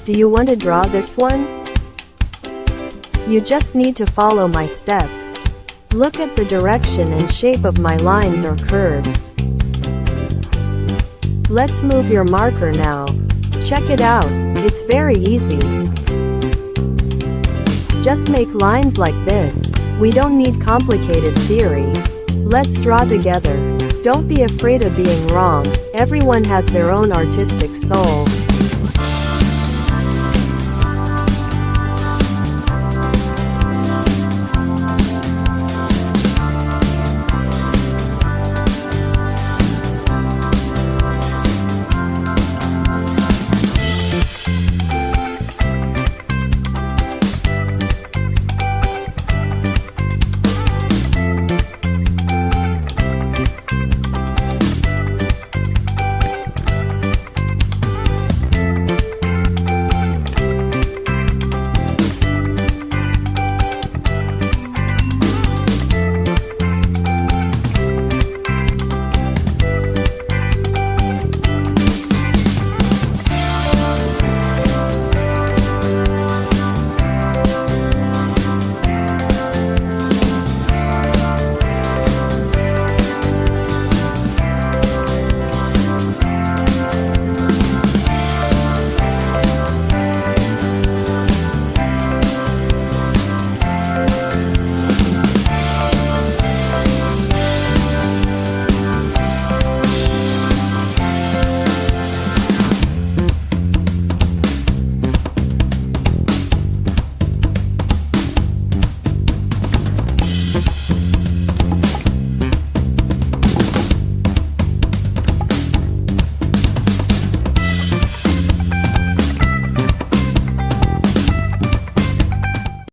Do you want to draw this one? You just need to follow my steps. Look at the direction and shape of my lines or curves. Let's move your marker now. Check it out, it's very easy. Just make lines like this. We don't need complicated theory. Let's draw together. Don't be afraid of being wrong. Everyone has their own artistic soul.